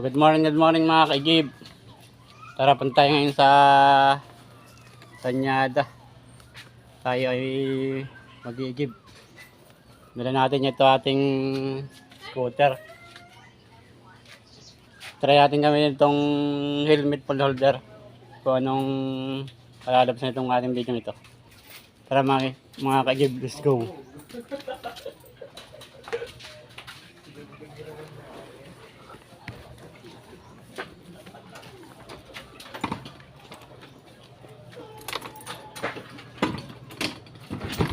Good morning mga kaigib. Tara punta tayo ngayon sa Tanyada. Tayo ay mag-iigib. Dala natin ito ating scooter. Try natin kami itong helmet full holder. Kung anong kalalabas na itong ating video ito. Tara mga kaigib, let's go.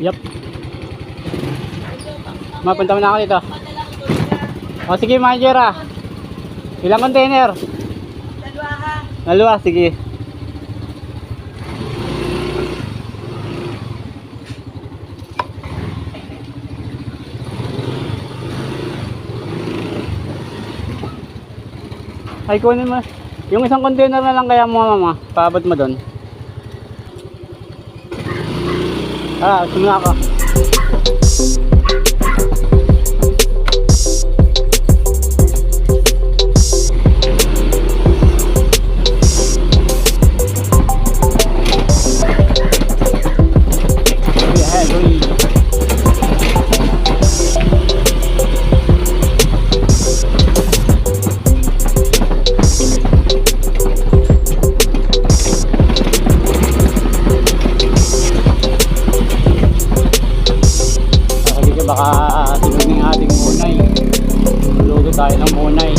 Yup. Mapunta mo na ako dito. O sige, manager ah. Ilang container? Dalawa, sige. Ay, kunin mo. Yung isang container na lang kaya mo, mama. Paabot mo doon. Simula ako. Baka sinugin ng ating munay. Luto tayo ng munay.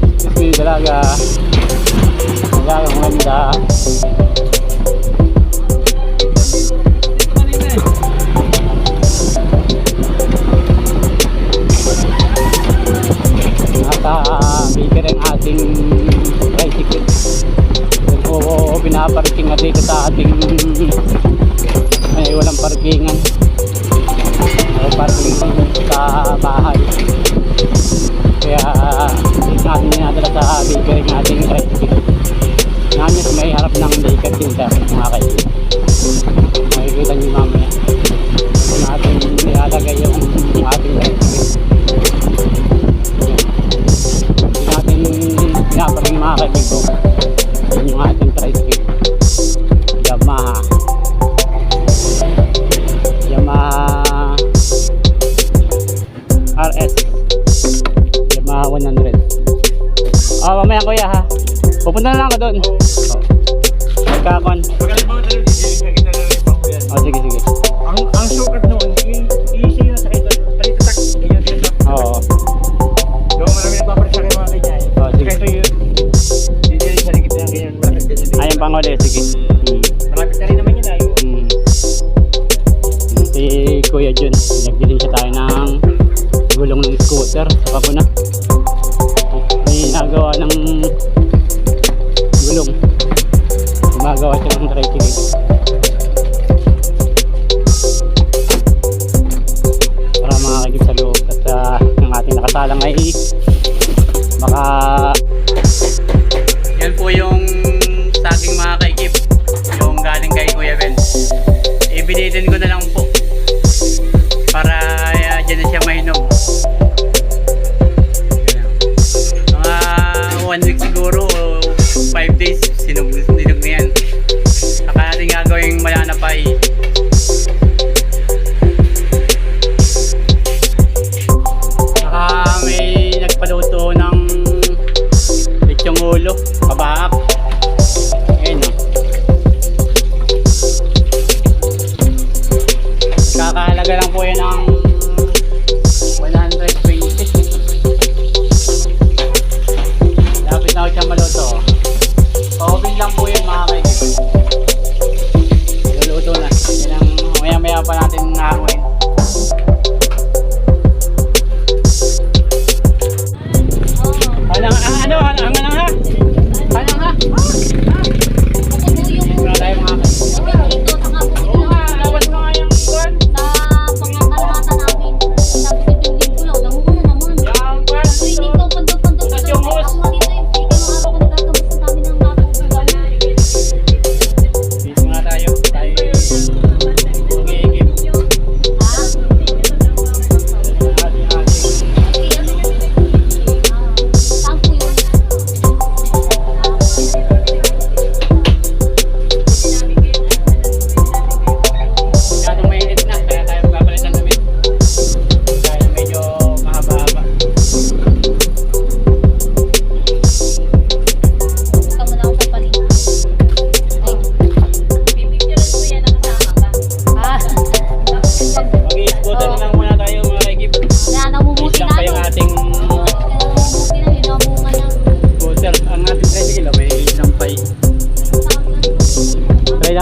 Excuse me, dalaga. Dalaga maganda. Bigger ang ating tricycle. So pinaparking natin ito sa ating walang parkingan o parking sa bahay, kaya hindi natin dinadala sa bigger ang ating tricycle. Namin may harap ng daycare center mga kaibigan. Makikita nyo mamaya kung natin nilalagay yung ating tricycle. Pinaparing mga kaibigan, yun yung ating tricycle. Yamaha RS, Yamaha 100. Mamaya kuya ha, pupunta na lang ako doon. Magkakon. Sige. Ang shortcut noon, easy na sa ito. Palitatak. Oo. Doon marami nagpapalit sa akin mga kanya. Sige. Ito yung didilig sa likit ng ganyan. Ayun pang huli, sige. Malapit na rin naman yun ayo. Si Kuya Jun, nagdiling siya tayo ng gulong ng scooter sa Kabuna. May nagawa ng gulong, gumagawa siya ng tricycle. Para makakagip sa loob at ang ating nakasalang ay baka yan po yung saging mga kaikip, yung galing kay Kuya Ben. Ibinitin ko na lang po para dyan na siya mahinog. Mga 1 week siguro o 5 days sinog na yan. Saka natin gagawing malanapay. Saka may nagpaluto ng lechong ulo, kabaak. Ayan o. Kakahalaga lang po yan ng 120. Lapit na ako siya maluto. Pa-oven lang po yan mga kaibigan. Luluto na. Yan ang maya-maya pa natin nakuin.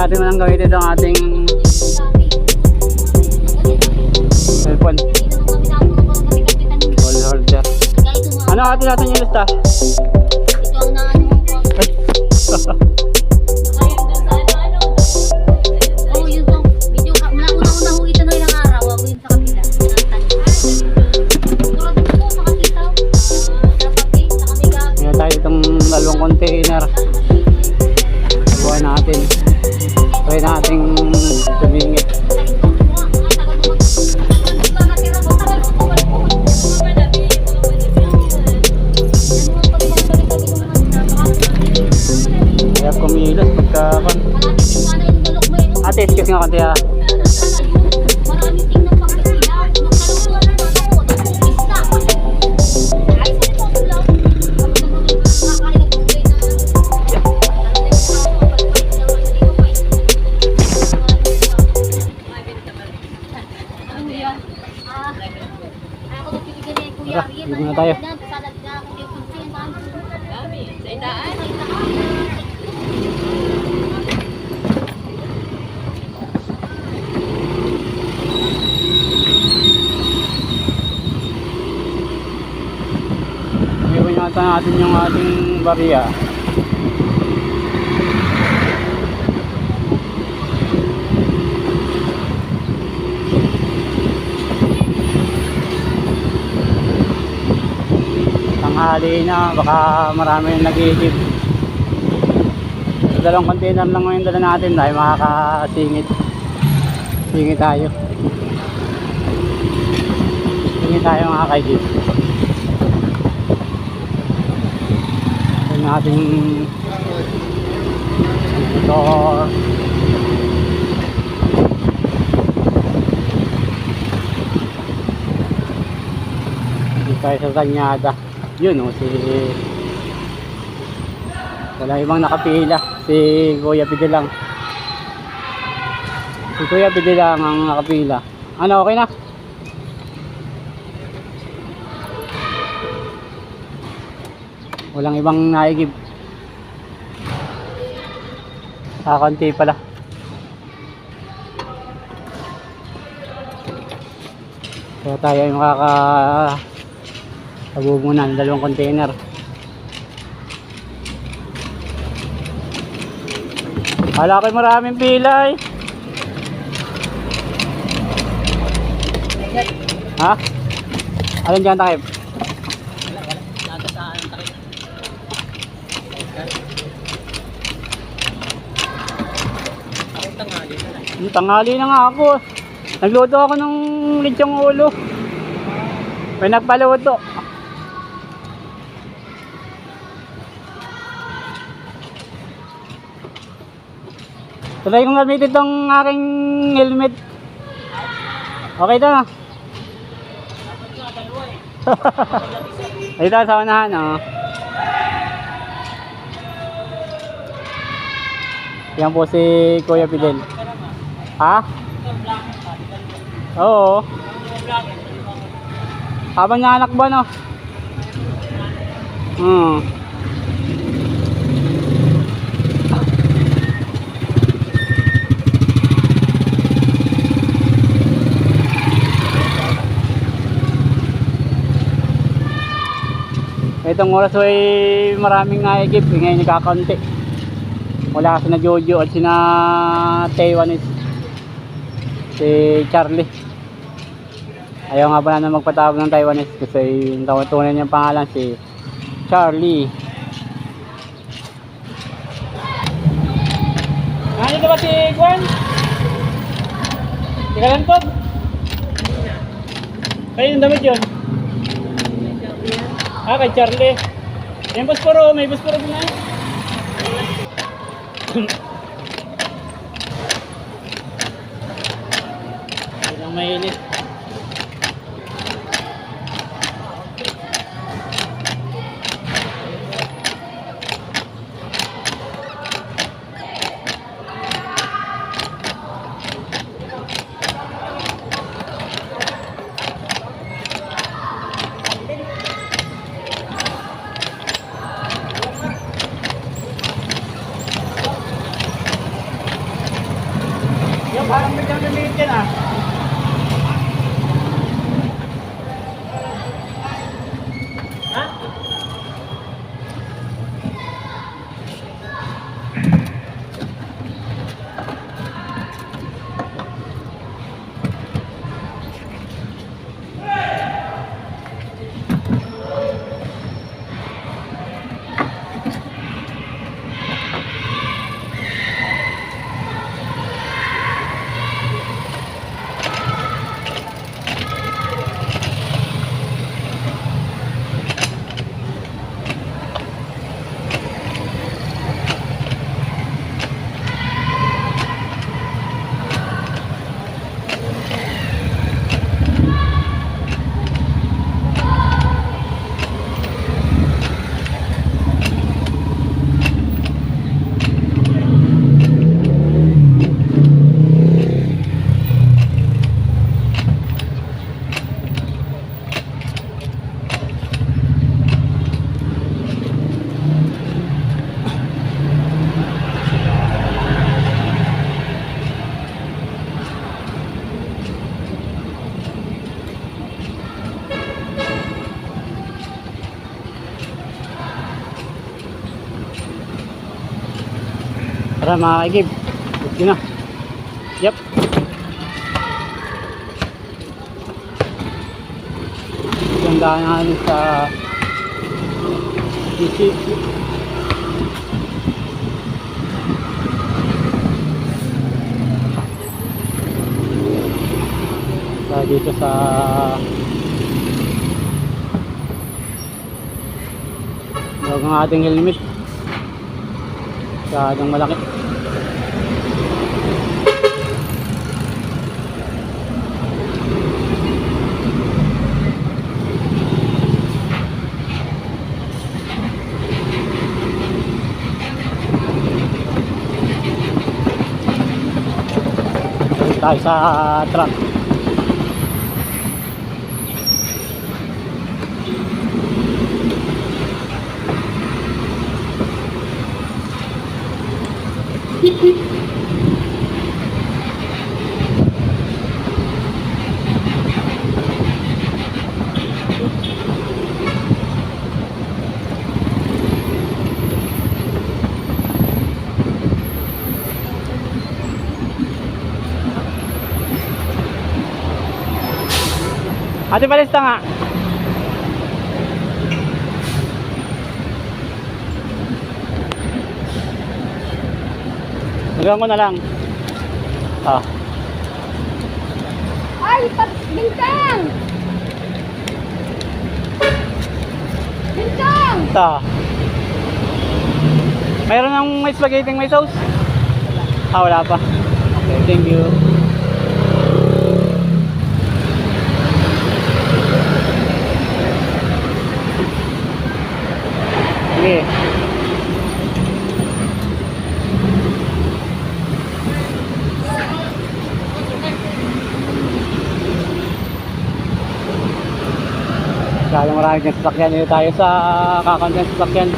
natin manang gamitin itong ating cellphone. Wall holder. Ano atin natin yung lista? Ito ang naano ko. Ay. Oh, yun to. Medyo una-una ho ito na ilang araw. Ako yun sa kapila. Sigurado ko makakita. Dapat eh, sa kami gagawin. Ngayon tayo itong dalawang container. Buhay natin. Try natin tumingit. Kaya kumilos pagkakan. Ate, excuse nga kanti ha. Maraming tingnan pang sila. Magkalukuhan na ako. Isa. Ay, sa ito ako lang. Kakain na tubig na. Ano yan? Ako na pinigyan ni Kuya Tara, Ariel. dito na tayo. Salad na ako yung kunsin. Dami. Sa itaan. Iwan yata natin yung ating bariya. Tanghali na, baka marami yung nag-iigib. Sa dalawang container lang ngayon dala natin dahil makakasingit. Singit tayo. Singit tayo mga kaigib. Ito nating motor. Dito tayo sa Tanyada. Yun o, wala ibang nakapila. Si Kuya Pide lang. Si Kuya Pide lang ang nakapila. Ano, okay na? Walang ibang naigib. Kakunti pala. Kaya tayo ay makakatabu muna ng dalawang container. Hala ko'y maraming pila eh. Ha? Alin dyan takip? Tanghali na nga ako. Nagluto ako ng lechong ulo. May nagpaluto. Tuloy kong gamitin itong aking helmet. Okay ito na. Ito sa unahan oh. Yan po si Kuya Fidel. Ha? Oo. Habang naanak ba no? Itong oras ay maraming naigip, ngayon nagkakunti. Wala kasi na Jojo at sina Taiwanese. Si Charlie. Ayaw nga ba na magpatawag ng Taiwanese kasi yung tunay niyang pangalan si Charlie. Nandito ba si Gwen? Si Kalantog? Kayo yung damit yun? Ah, kay Charlie. Yung busporo, may busporo din na yun. Ilang mainit. Tara mga kaigib. Let's go na. Yep. Ganda natin sa isip. Dito sa huwag ang ating helmet masyadong malaki. Balik tayo sa truck. Ate palista nga. Hanggang ko na lang. Ah. Ay, bintang! Bintang! Ito. Mayroon ng may spaghetti may sauce? Ah, wala pa. Okay, thank you. Sige. Kaya maraming sasakyan dito tayo sa kakantin sasakyan.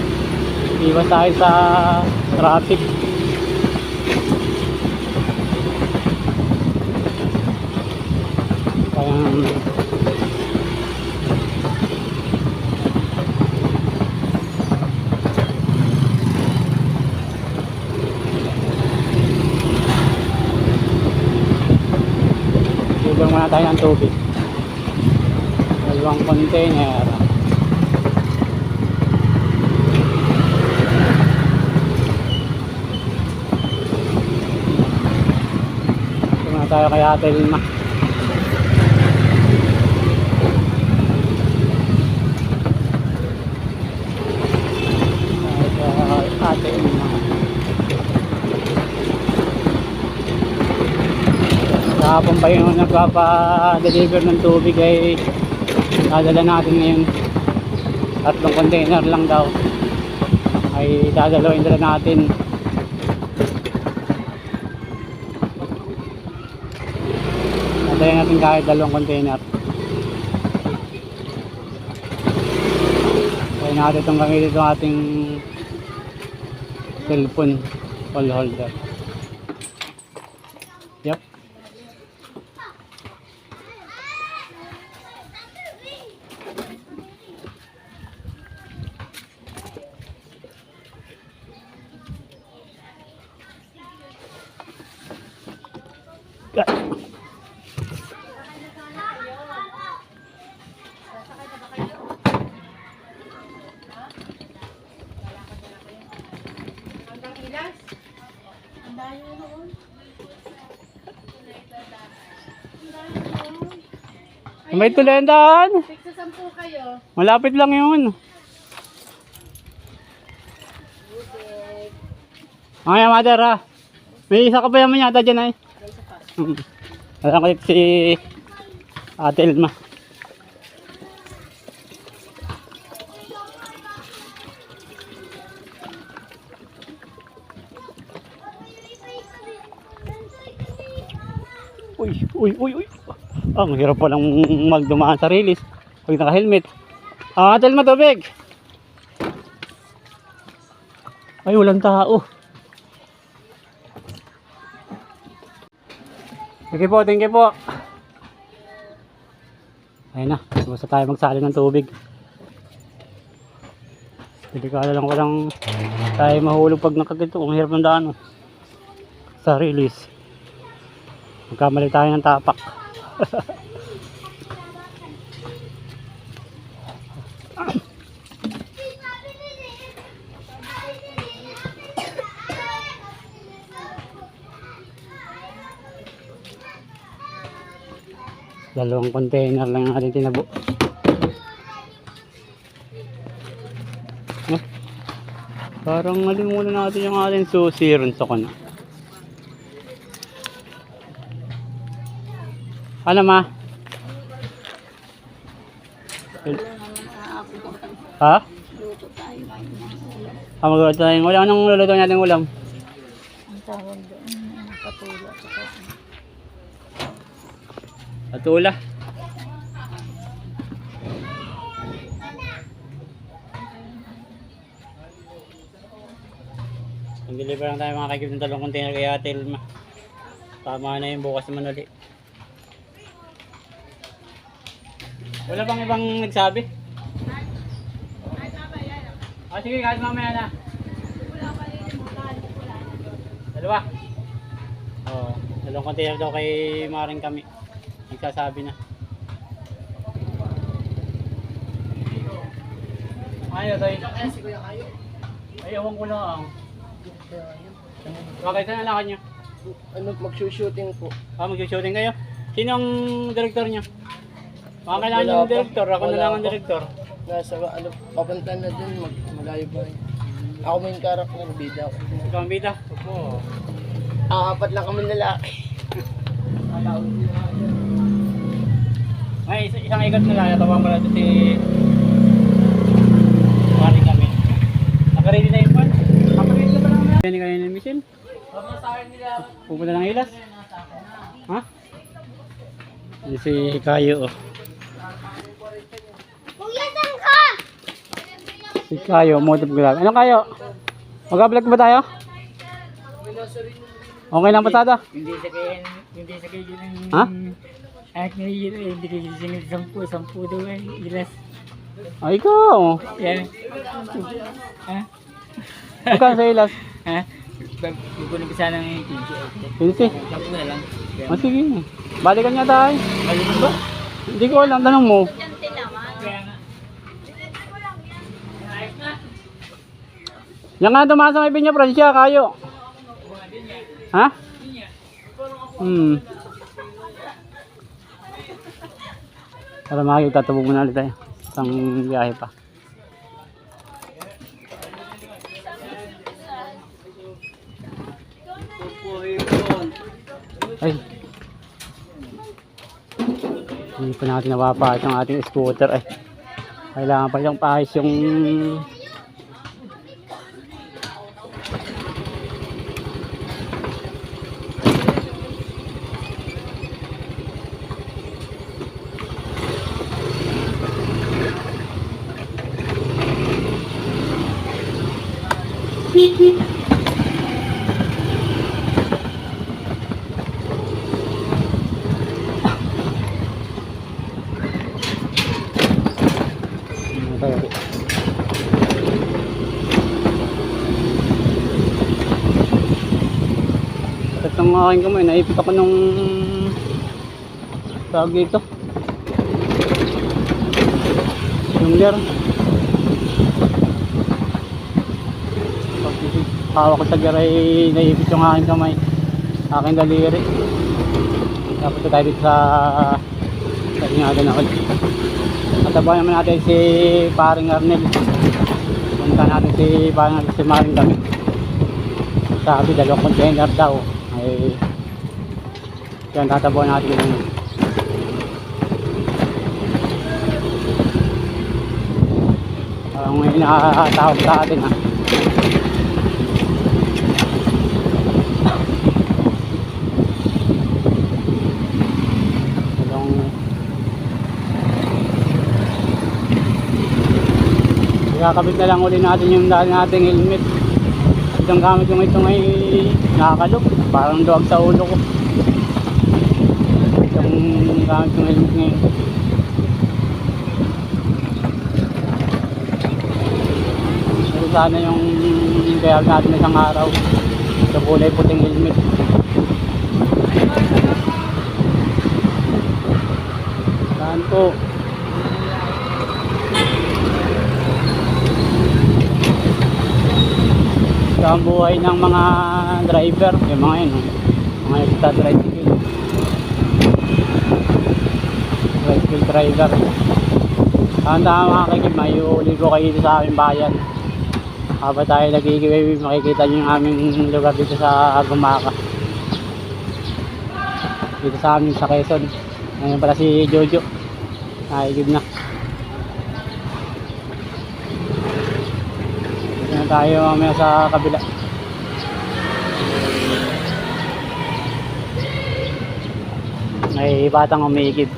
Iwas tayo sa traffic. Ibang muna tayo ng tubig. Dalawang container. Ito na tayo kay Ate Lima. Ate Lima. Kahapon pa yung nagpapa-deliver ng tubig ay dadala natin ngayon. 3 container lang daw ay dadalawin dala natin. Dadalawin natin kahit 2 container. Kaya natin itong gamitin itong ating cellphone call holder. Yep. May tulendan. 10 kayo. Malapit lang yun. Mamaya mother ha. May isa ka pa yaman yata dyan ay. Alam ko si Ate Elma. Uy. Ang hirap palang magdumaan sa release pag naka-helmet. Ate Elma, tubig. Ay, walang tao. Sige po, thank you po. Ayun na, basta tayo magsali ng tubig. Delikado lang walang tayo mahulog pag nakagito. Ang hirap ng daan. sa release. Magkamali tayo ng tapak. Dalawang container lang ang ating tinabo. Parang malimutan natin yung ating susi rin sa kana. Ano ma? Ha? Magluto tayo ng ulam. Anong luluto natin ulam? Ang tawag doon, patula. Patula. Nag-deliver lang tayo mga kagib ng 3 container kay Ate Elma. Tama na yung bukas naman ulit. Wala bang ibang nagsabi? Ah, sige, kahit mamaya na. Dalawa? Oo, 2 container daw kay Maring kami. Nagsasabi na. Ayaw tayo. Ay, ewan ko lang. Bakit na lakad nyo? Ano, mag-shooting po. Ah, mag-shooting kayo? Sino ang director nyo? Baka kailangan nyo ng director, ako na lang ang director. Nasa, ano, papunta na dun, malayo ba yun? Ako main character, bida ako. Ikaw ang bida? Oo. Apat lang kami lalaki. Ay, isang ikat na lang, natawang pala ito si Maring kami. Naka-ready na yung pan? Naka-ready na pa naman. Hindi kayo ng mission? Pupunta ng ilas? Ha? Hindi si Kayo oh. Kuya, saan ka? Si Kayo, motive grab. Anong Kayo? Mag-vlog ba tayo? Okay lang pasada? Hindi sa kayo ng... Ha? Anak na yun, hindi kayo singil 10 daw eh, ilas. Ay, ikaw! Yan. Ha? Magkano sa ilas? Ha? Kukunin ko sana ng 28. 20? 10 na lang. Ah, sige. Balikan niya tayo. Balikan ba? Hindi ko alam, tanong mo. Kaya nga. Yan nga dumaan sa may Pinya Francia, Kayo. Ha? Para makikita, tubog muna ulit tayo. Isang biyahe pa. Ay. Hindi pa natin napapahit ang ating scooter. Ay. Kailangan pa siyang pahis yung Itong aking kamay, naipit ako nung tawag dito yung gear. Hawak ko sa gear ay naipit yung aking kamay, aking daliri. Dapat tayo dito sa ingagan ako. Natabayan naman natin si Paring Arnel. Punta natin si Paring Arnel, si Maring kami. Sabi 2 container daw. Ay yan, tatabuan natin yun. Parang may nakatawag sa atin ha. Kakabit na lang ulit natin yung dahil nating helmet. Itong gamit yung ito ay nakakalok, parang duwag sa ulo ko. Itong gamit yung helmet ngayon. Pero sana yung kaya natin isang araw sa kulay puting helmet. Yan po. Ito ang buhay ng mga driver. Yung mga yun, mga nagta-tricycle. Tricycle driver. Tama mga kakib, may uli ko kayo dito sa aming bayan. Habang tayo nag-giveaway, makikita nyo yung aming lugar dito sa Gumaka. Dito sa amin sa Quezon. Ngayon pala si Jojo. Nakikib na. Dito na tayo mamaya sa kabila. May batang umihigib.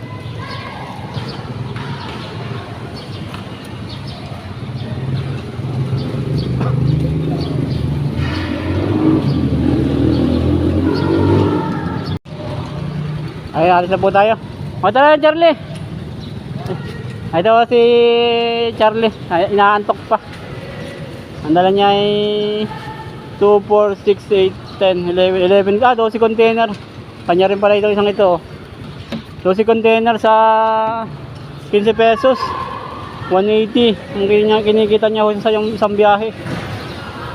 Ay, alis na po tayo. O tara, Charlie. Ay, ito si Charlie. Ay, inaantok pa. Ang dala niya ay 2, 4, 6, 8, 10, 11. 12 container. Kanya rin pala ito, isang ito. 12 container sa 15 pesos. 180. Ang kinikita niya sa yung isang biyahe.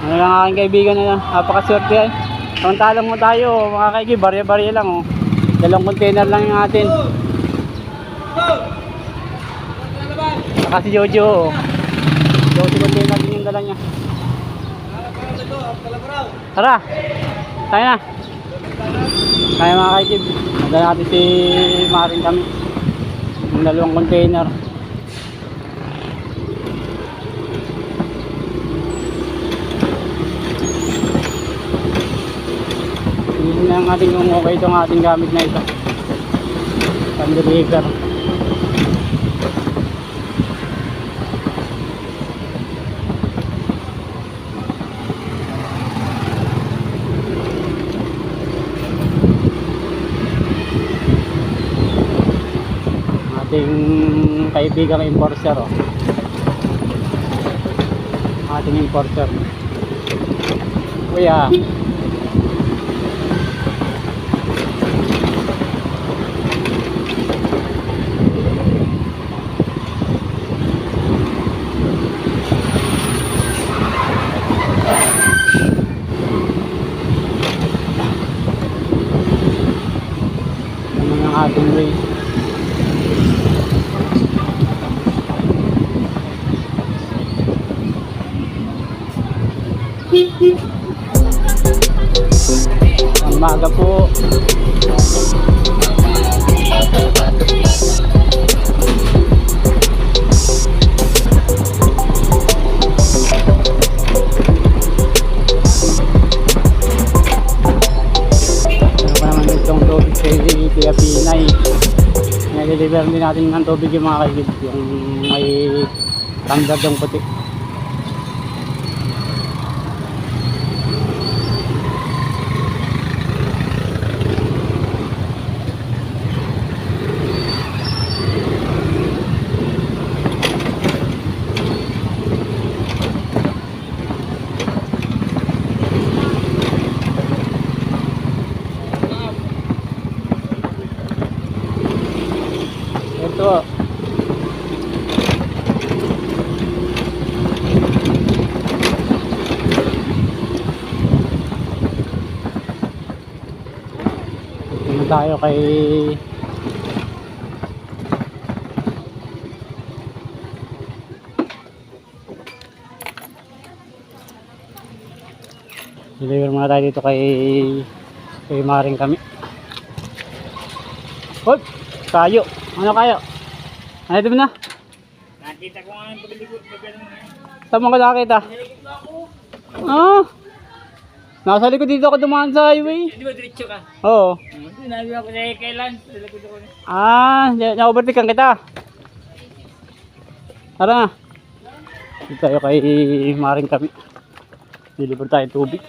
Ano lang aking kaibigan na napakaswerte yan. Samantalang mo tayo, mga kaigi, barya-barya lang oh. Dalawang container lang yung atin. Saka si Jojo. Jojo container din yung dala niya. Tara! Tayo na! Kaya mga kaikib. Nadala natin si Maring kami. Yung dalawang container. Hindi na ang ating kung okay itong ating gamit na ito. Pan-deliver. Ating kaibigang enforcer oh. Ating enforcer. Kuya. Ating way. Ang maga po. Kuya Pinay. Nai-deliver din natin ng tubig yung mga kaibig, yung may standard yung puti. Ito. Tingnan tayo kay deliver muna tayo dito kay Maring kami. Hop! Kayo! Ano kayo? Ano ito na? Nakita ko nga yung paglikod. Saan mo ka nakita? Ah! Nasa likod dito ako dumaan sa highway. Di ba diretso ka? Oo. Sinabi ako sa kailan. Sa likod ako na. Ah, na-overtakean kita. Tara na. Dito tayo kay Maring kami. Deliver tayo tubig.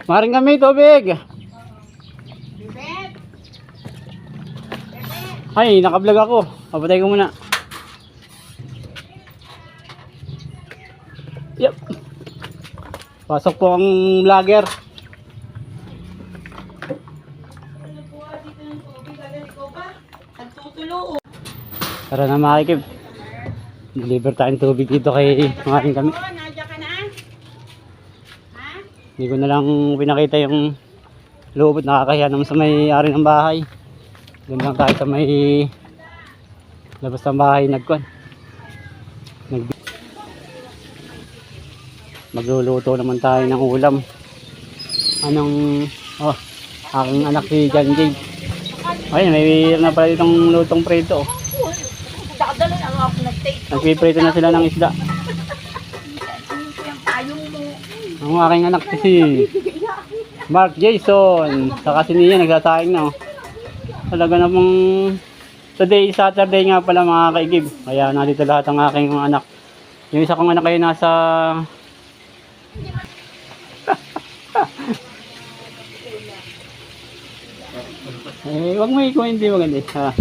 Maring kami tubig. Ay, naka-vlog ako. Papatay ko muna. Yep. Pasok po ang vlogger. Tara na mga kikib. Deliver tayong tubig dito kay kumain kami. Hindi ko na lang pinakita yung loob at nakakahiya naman sa may-ari ng bahay. Doon lang tayo sa may labas ng bahay magluluto naman tayo ng ulam. Aking anak si John Jay. Ayun, may na pala ditong lutong prito. Dadalo lang ako nag-take. Nagpiprito na sila ng isda. Ang aking anak si Mark Jason. Saka si Nia nagsasaing na. Talaga namang today, Saturday nga pala mga kaigib. Kaya nandito lahat ang aking mga anak. Yung isa kong anak ay nasa wag mo ikaw hindi maganda.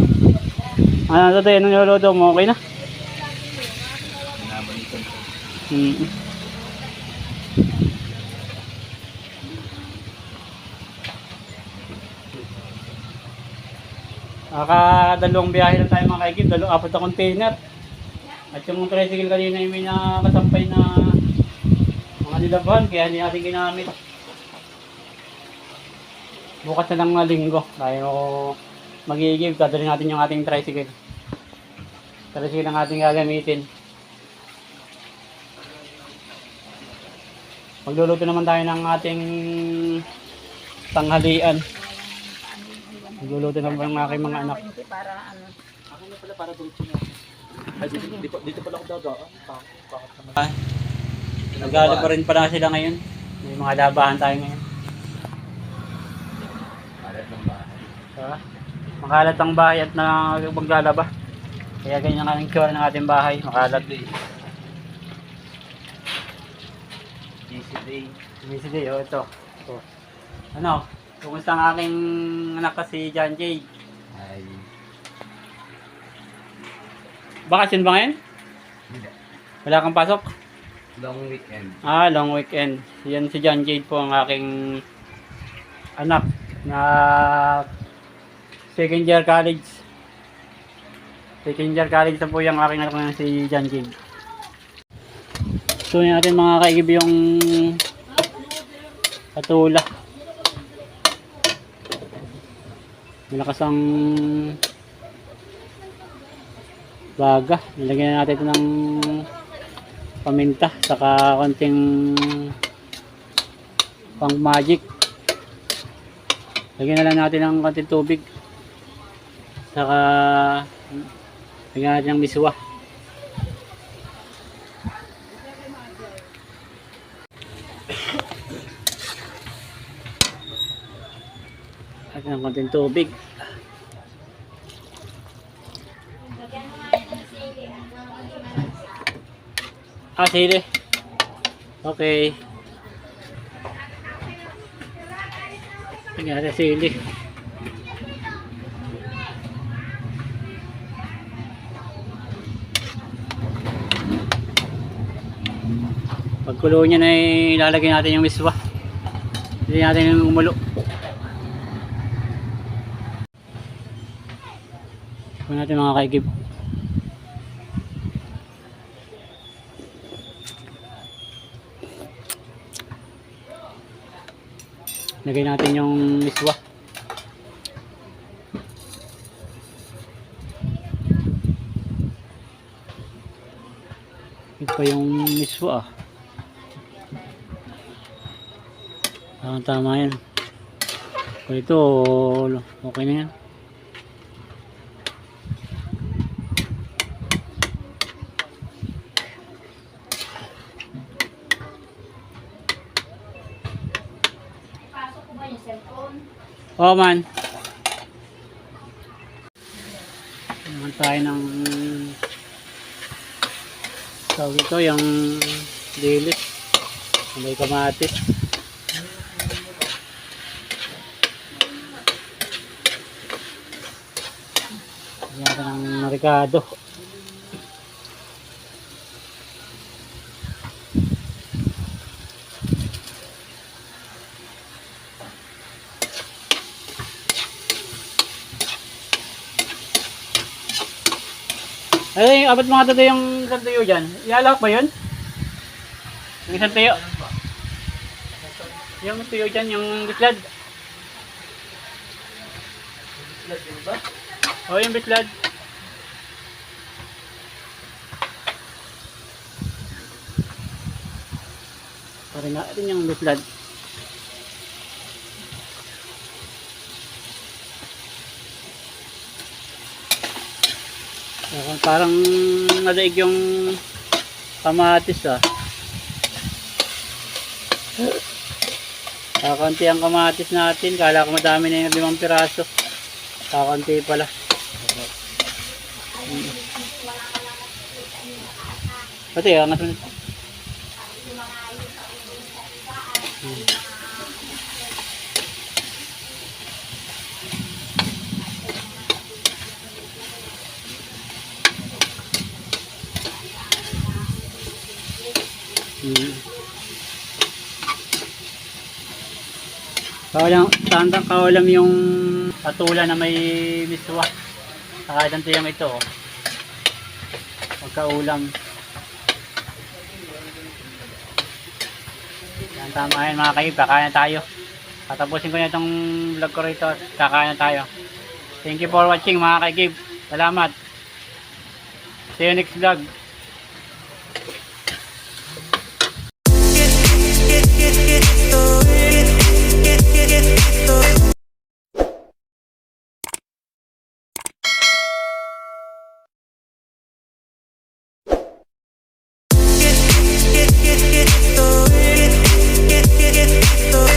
Ano tayo, anong niluluto mo? Okay na? Dalawang biyahe lang tayo mga kaigib, apat na container. At yung tricycle kanina yung may nakasampay na mga nilabahan, kaya hindi natin ginamit. Bukas na lang na linggo tayo mag-i-give, dadalhin natin yung ating tricycle. Tricycle ang ating gagamitin. Magluluto naman tayo ng ating tanghalian. Magluluto naman ng aking mga anak. Para ano? Akin na pala para dulce na. Ay, dito pala ako dadaan. Bakit naman? Nagala pa rin pala sila ngayon. May mga labahan tayo ngayon. Makalat ang bahay at maglalaba. Kaya ganyan ang itsura ng ating bahay. Makalat. Busy day. Oh, ito. Ano? Kumusta ang aking anak kasi John Jay? Ay. Bakasyon ba ngayon? Hindi. Wala kang pasok? Long weekend. Long weekend. Yan si John Jade po ang aking anak na second year college. Second year college na po yung aking anak na si John Jade. So natin mga kaigib yung patula. Malakas ang baga. Nilagyan natin ito ng paminta saka konting pang magic. Lagyan na lang natin ng konting tubig saka lagyan natin ng miswa. Lagyan ng konting tubig. Sili. Okay. Lagyan natin sili. Pagkulo niya na ilalagay natin yung miswa. Hindi natin yung umulo. Ito natin mga kaigib. Lagay natin yung miswa. Ito pa yung miswa. Tama yan. Kung ito, okay na yan. Oh man. Naman tayo ng tawag ito yung dilis. May kamatis. Lagyan natin ng ricado. Ay, abot mga tayo yung isang tuyo dyan. Ialak ba yun? Yung isang tuyo. Yung tuyo dyan, yung bislad. Bislad din ba? O, yung bislad. Pare natin yung bislad. Parang nadaig yung kamatis ah. Kakunti ang kamatis natin. Kala ko madami na yung 5 piraso. Kakunti pala. Pati ang nasunod. Tandang kawalam yung patulan na may miswa. Saka itong tiyang ito. Pagkaulam. Yan, tama yan mga kaib. Kakain na tayo. Patapusin ko na itong vlog ko rito. Kakain na tayo. Thank you for watching mga kaib. Salamat. See you next vlog. Get